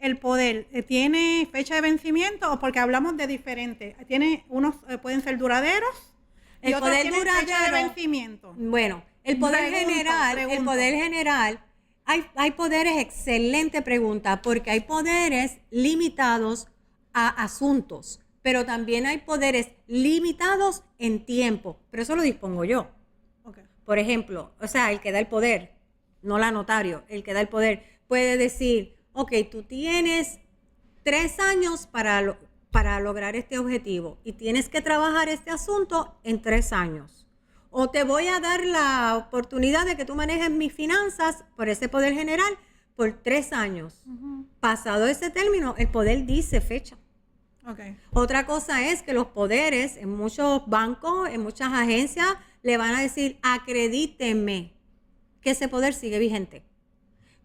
el poder tiene fecha de vencimiento o porque hablamos de diferentes. Tiene unos pueden ser duraderos y El otros poder tienen fecha de duradero, vencimiento. bueno, el poder general, hay poderes, excelente pregunta, porque hay poderes limitados a asuntos, pero también hay poderes limitados en tiempo, pero eso lo dispongo yo. Okay. Por ejemplo, o sea, el que da el poder, no la notario, el que da el poder, puede decir, ok, tú tienes 3 años para lograr este objetivo y tienes que trabajar este asunto en 3 años. O te voy a dar la oportunidad de que tú manejes mis finanzas por ese poder general por 3 años. Uh-huh. Pasado ese término, el poder dice fecha. Okay. Otra cosa es que los poderes en muchos bancos, en muchas agencias, le van a decir, acredíteme que ese poder sigue vigente.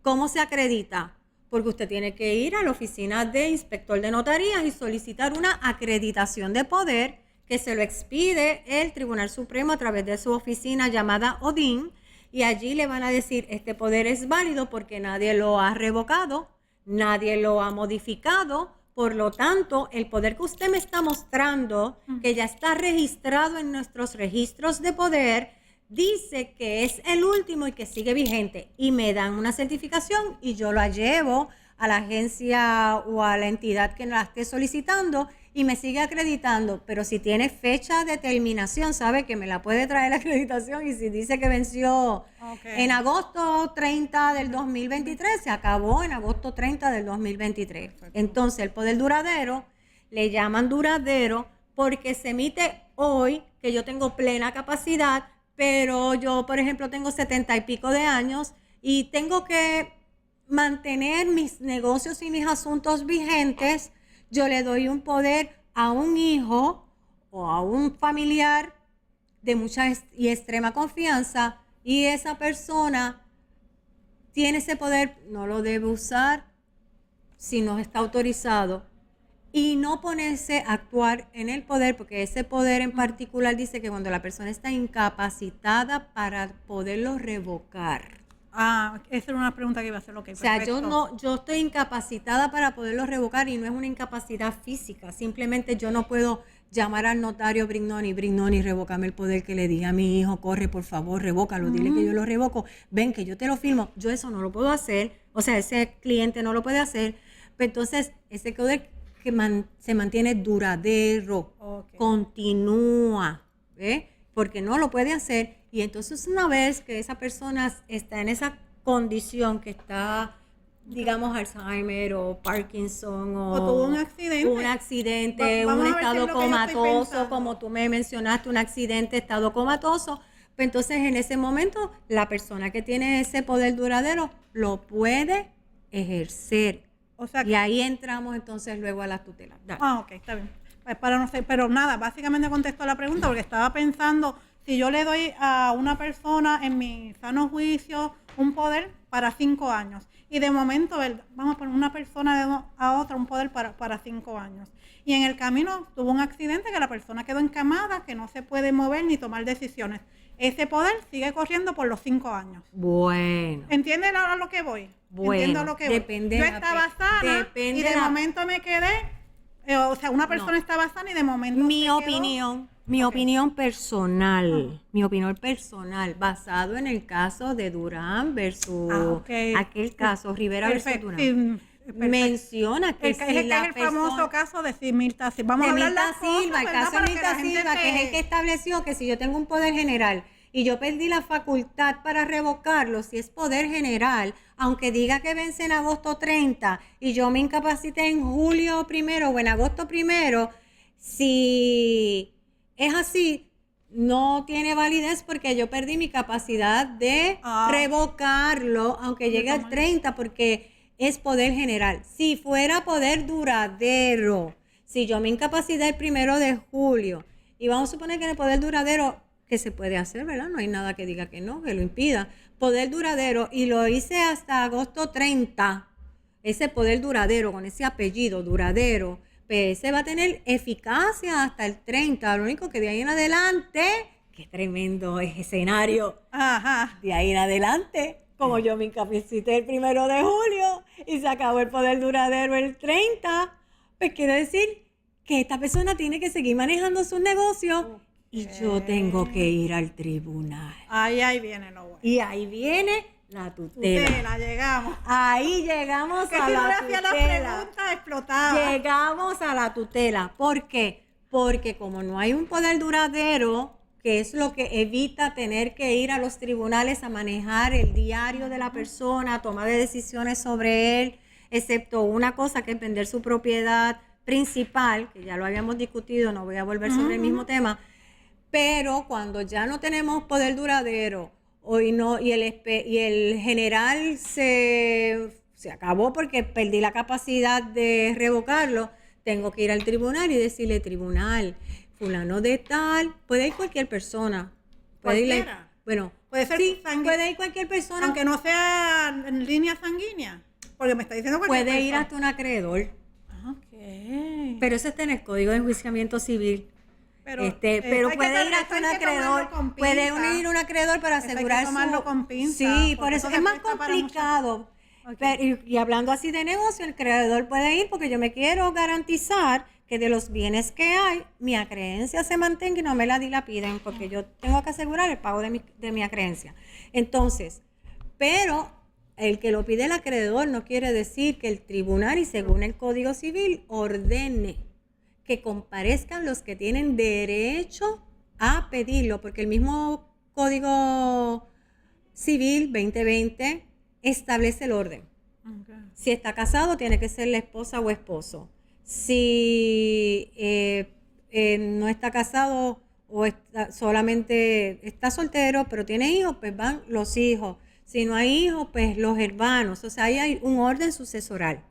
¿Cómo se acredita? Porque usted tiene que ir a la oficina de inspector de notarías y solicitar una acreditación de poder que se lo expide el Tribunal Supremo a través de su oficina llamada ODIN, y allí le van a decir, este poder es válido porque nadie lo ha revocado, nadie lo ha modificado, por lo tanto, el poder que usted me está mostrando, que ya está registrado en nuestros registros de poder, dice que es el último y que sigue vigente, y me dan una certificación y yo la llevo a la agencia o a la entidad que la esté solicitando y me sigue acreditando. Pero si tiene fecha de terminación, sabe que me la puede traer la acreditación, y si dice que venció en agosto 30 del 2023, se acabó en agosto 30 del 2023. Entonces el poder duradero le llaman duradero porque se emite hoy, que yo tengo plena capacidad, pero yo, por ejemplo, tengo 70 y pico de años y tengo que mantener mis negocios y mis asuntos vigentes. Yo le doy un poder a un hijo o a un familiar de mucha y extrema confianza, y esa persona tiene ese poder, no lo debe usar si no está autorizado, y no ponerse a actuar en el poder, porque ese poder en particular dice que cuando la persona está incapacitada para poderlo revocar. Esa era una pregunta que iba a hacer. Okay, o sea, yo estoy incapacitada para poderlo revocar, y no es una incapacidad física, simplemente yo no puedo llamar al notario Brignoni, revócame el poder que le di a mi hijo, corre, por favor, revócalo, dile que yo lo revoco, ven que yo te lo firmo. Yo eso no lo puedo hacer, o sea, ese cliente no lo puede hacer. Pero entonces, ese poder que se mantiene duradero, continúa, porque no lo puede hacer. Y entonces, una vez que esa persona está en esa condición, que está, digamos, Alzheimer o Parkinson o tuvo un accidente, un estado comatoso, como tú me mencionaste, un accidente, estado comatoso, pues entonces en ese momento la persona que tiene ese poder duradero lo puede ejercer. O sea, y ahí entramos entonces luego a las tutelas. Ok, está bien. Para no sé, pero nada, básicamente contestó la pregunta, porque estaba pensando, si yo le doy a una persona en mi sano juicio un poder para 5 años, y de momento vamos a poner una persona a otra un poder para 5 años, y en el camino tuvo un accidente que la persona quedó encamada, que no se puede mover ni tomar decisiones, ese poder sigue corriendo por los 5 años. Bueno. ¿Entienden a lo que voy? Bueno, entiendo lo que depende. Yo estaba sana y de momento me quedé, o sea, una persona estaba sana y de momento mi opinión personal, basado en el caso de Durán versus aquel caso, Rivera versus Durán. Sí, menciona que si es el famoso caso de Mirta Silva. Vamos a hablar de Mirta Silva, el caso de Mirta Silva, que es el que estableció que si yo tengo un poder general y yo perdí la facultad para revocarlo, si es poder general, aunque diga que vence en agosto 30 y yo me incapacité en julio 1 o en agosto 1, si es así, no tiene validez porque yo perdí mi capacidad de revocarlo, aunque llegue al 30, porque es poder general. Si fuera poder duradero, si yo me incapacité el 1 de julio, y vamos a suponer que en el poder duradero, que se puede hacer, ¿verdad? No hay nada que diga que no, que lo impida. Poder duradero, y lo hice hasta agosto 30, ese poder duradero, con ese apellido duradero, pues ese va a tener eficacia hasta el 30. Lo único que de ahí en adelante, qué tremendo es escenario. De ahí en adelante, como yo me incapacité el 1 de julio y se acabó el poder duradero el 30, pues quiere decir que esta persona tiene que seguir manejando sus negocios y yo tengo que ir al tribunal. Ahí viene lo bueno. Y ahí viene la tutela. Llegamos. Ahí llegamos Que a si no la le hacía la tutela. pregunta, explotaba. Llegamos a la tutela. ¿Por qué? Porque como no hay un poder duradero, que es lo que evita tener que ir a los tribunales a manejar el diario de la persona, a tomar decisiones sobre él, excepto una cosa que es vender su propiedad principal, que ya lo habíamos discutido, no voy a volver sobre el mismo tema, pero cuando ya no tenemos poder duradero y el general se acabó porque perdí la capacidad de revocarlo, tengo que ir al tribunal y decirle, tribunal, fulano de tal, puede ir cualquier persona. ¿Cualquiera? Bueno, Puede ser sí, puede ir cualquier persona. Aunque no sea en línea sanguínea. Porque me está diciendo cualquier Puede ir persona. hasta un acreedor. Ok. Pero eso está en el Código de Enjuiciamiento Civil. Pero Puede ir hasta un acreedor. Puede ir un acreedor para asegurar tomarlo con pinzas, Sí, por porque eso eso es más se presta para complicado. Ok. Y hablando así de negocio, el acreedor puede ir porque yo me quiero garantizar que de los bienes que hay, mi acreencia se mantenga y no me la dilapiden, porque yo tengo que asegurar el pago de mi acreencia. Entonces, pero el que lo pide el acreedor no quiere decir que el tribunal, y según el Código Civil, ordene que comparezcan los que tienen derecho a pedirlo, porque el mismo Código Civil 2020 establece el orden. Okay. Si está casado, tiene que ser la esposa o esposo. Si no está casado o solamente está soltero, pero tiene hijos, pues van los hijos. Si no hay hijos, pues los hermanos. O sea, ahí hay un orden sucesoral.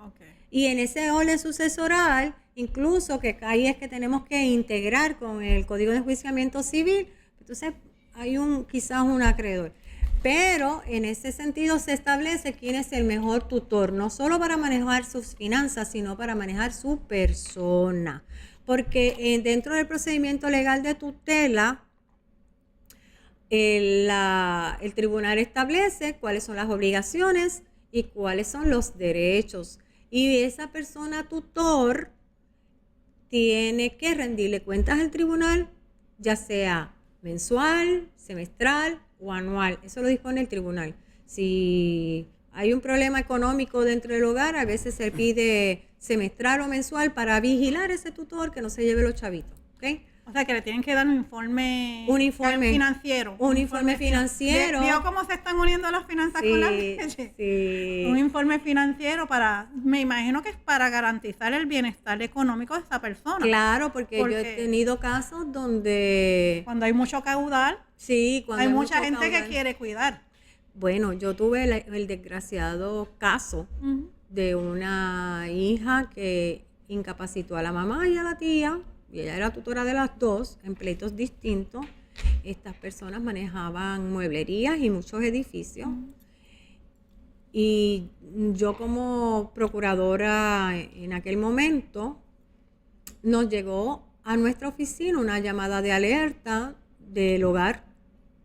Okay. Y en ese orden sucesoral, incluso que ahí es que tenemos que integrar con el Código de Enjuiciamiento Civil, entonces hay quizás un acreedor. Pero en ese sentido se establece quién es el mejor tutor, no solo para manejar sus finanzas, sino para manejar su persona. Porque dentro del procedimiento legal de tutela, el tribunal establece cuáles son las obligaciones y cuáles son los derechos. Y esa persona tutor tiene que rendirle cuentas al tribunal, ya sea mensual, semestral o anual. Eso lo dispone el tribunal. Si hay un problema económico dentro del hogar, a veces se pide semestral o mensual para vigilar ese tutor que no se lleve los chavitos. ¿Okay? O sea, que le tienen que dar un informe financiero. Un informe financiero. ¿Vio cómo se están uniendo las finanzas con la leche? Sí. Un informe financiero me imagino que es para garantizar el bienestar económico de esa persona. Claro, porque yo he tenido casos donde... Cuando hay mucho caudal, cuando hay mucha gente que quiere cuidar. Bueno, yo tuve el desgraciado caso de una hija que incapacitó a la mamá y a la tía, y ella era tutora de las dos, en pleitos distintos. Estas personas manejaban mueblerías y muchos edificios. Y yo como procuradora en aquel momento, nos llegó a nuestra oficina una llamada de alerta del hogar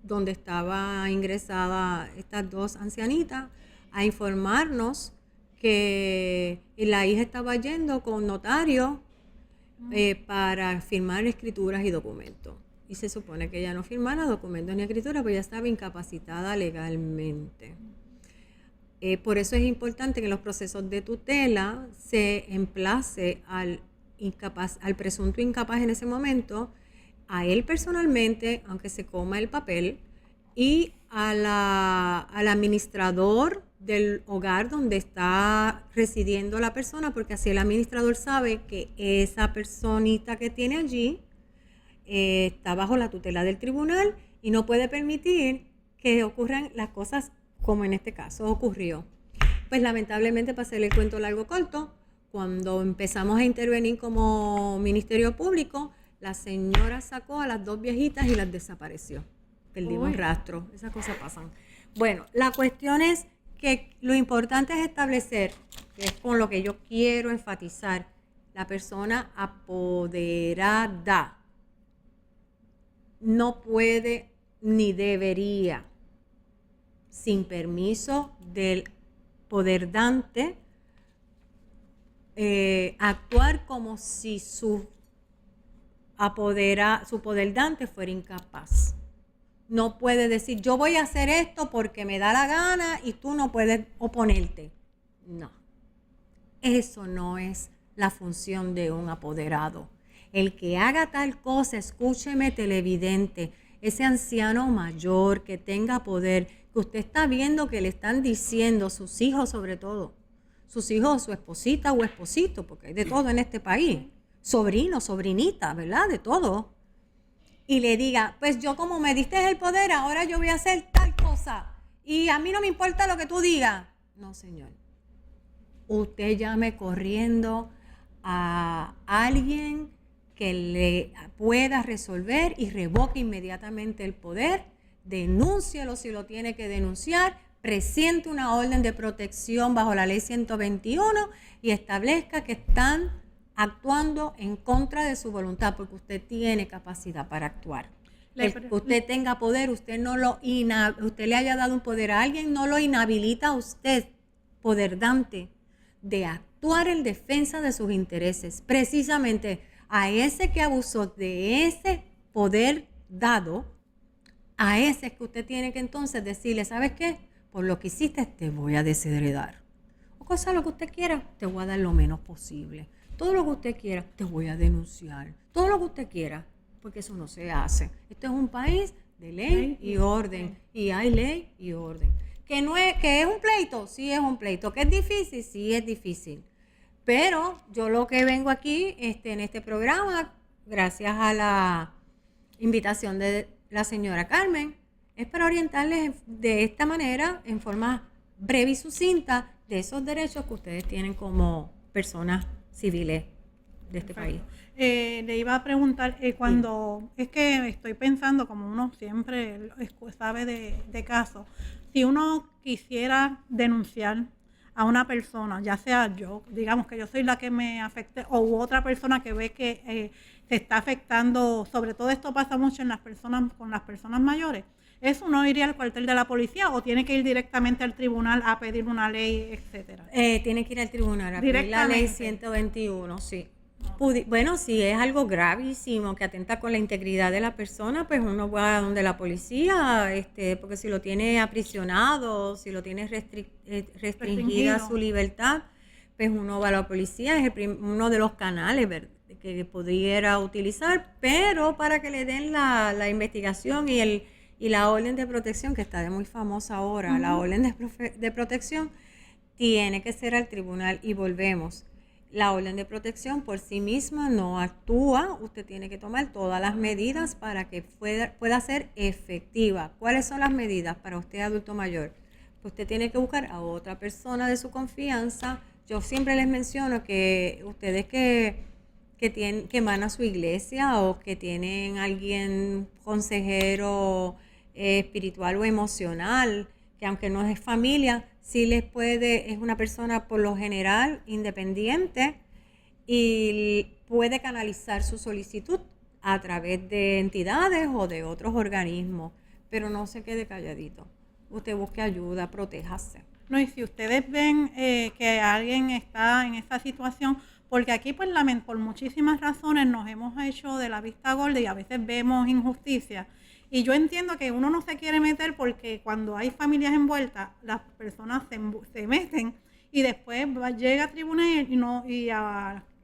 donde estaba ingresada estas dos ancianitas a informarnos que la hija estaba yendo con notario para firmar escrituras y documentos. Y se supone que ella no firmara documentos ni escrituras, porque ella estaba incapacitada legalmente. Por eso es importante que en los procesos de tutela se emplace al presunto incapaz en ese momento, a él personalmente, aunque se coma el papel, y al administrador del hogar donde está residiendo la persona, porque así el administrador sabe que esa personita que tiene allí está bajo la tutela del tribunal y no puede permitir que ocurran las cosas como en este caso ocurrió. Pues lamentablemente, para hacerle el cuento largo corto, cuando empezamos a intervenir como Ministerio Público, la señora sacó a las dos viejitas y las desapareció. Perdimos rastro, esas cosas pasan. Bueno, la cuestión es que lo importante es establecer, que es con lo que yo quiero enfatizar, la persona apoderada no puede ni debería sin permiso del poder dante, actuar como si su poder dante fuera incapaz. No puede decir, yo voy a hacer esto porque me da la gana y tú no puedes oponerte. No, eso no es la función de un apoderado. El que haga tal cosa, escúcheme televidente, ese anciano mayor que tenga poder, que usted está viendo que le están diciendo, sus hijos sobre todo, sus hijos, su esposita o esposito, porque hay de todo en este país, sobrino, sobrinita, ¿verdad? De todo. Y le diga, pues yo como me diste el poder, ahora yo voy a hacer tal cosa. Y a mí no me importa lo que tú digas. No, señor. Usted llame corriendo a alguien que le pueda resolver y revoque inmediatamente el poder. Denúncielo si lo tiene que denunciar. Presente una orden de protección bajo la ley 121 y establezca que están actuando en contra de su voluntad, porque usted tiene capacidad para actuar. El que usted tenga poder, usted le haya dado un poder a alguien, no lo inhabilita a usted, poder dante, de actuar en defensa de sus intereses. Precisamente a ese que abusó de ese poder dado, a ese es que usted tiene que entonces decirle, ¿sabes qué? Por lo que hiciste te voy a desheredar. O cosa lo que usted quiera, te voy a dar lo menos posible. Todo lo que usted quiera, te voy a denunciar. Todo lo que usted quiera, porque eso no se hace. Este es un país de ley y orden. Y hay ley y orden. ¿Que es un pleito? Sí es un pleito. ¿Que es difícil? Sí es difícil. Pero yo lo que vengo aquí en este programa, gracias a la invitación de la señora Carmen, es para orientarles de esta manera, en forma breve y sucinta, de esos derechos que ustedes tienen como personas civiles de este país. Le iba a preguntar, cuando es que estoy pensando, como uno siempre sabe de casos, si uno quisiera denunciar a una persona, ya sea yo, digamos que yo soy la que me afecte, o otra persona que ve que se está afectando, sobre todo esto pasa mucho en las personas, con las personas mayores, ¿eso no iría al cuartel de la policía o tiene que ir directamente al tribunal a pedir una ley, etcétera? Tiene que ir al tribunal a pedir la ley 121, sí. Bueno, si es algo gravísimo que atenta con la integridad de la persona, pues uno va a donde la policía, porque si lo tiene aprisionado, si lo tiene restringida su libertad, pues uno va a la policía, es uno de los canales que pudiera utilizar, pero para que le den la investigación y la orden de protección, que está de muy famosa ahora, la orden de protección, tiene que ser al tribunal y volvemos. La orden de protección por sí misma no actúa, usted tiene que tomar todas las medidas para que pueda ser efectiva. ¿Cuáles son las medidas para usted adulto mayor? Pues usted tiene que buscar a otra persona de su confianza. Yo siempre les menciono que ustedes que van a su iglesia o que tienen alguien consejero espiritual o emocional, que aunque no es familia, sí es una persona por lo general independiente y puede canalizar su solicitud a través de entidades o de otros organismos, pero no se quede calladito. Usted busque ayuda, protéjase. No, y si ustedes ven que alguien está en esa situación, porque aquí pues por muchísimas razones nos hemos hecho de la vista gorda y a veces vemos injusticia. Y yo entiendo que uno no se quiere meter porque cuando hay familias envueltas, las personas se meten y después llega a tribunal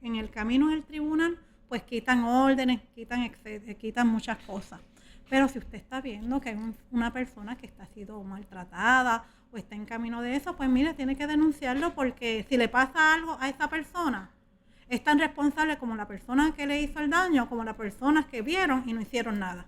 en el camino del tribunal, pues quitan órdenes, quitan muchas cosas. Pero si usted está viendo que hay una persona que está siendo maltratada o está en camino de eso, pues mire, tiene que denunciarlo porque si le pasa algo a esa persona, es tan responsable como la persona que le hizo el daño, como las personas que vieron y no hicieron nada.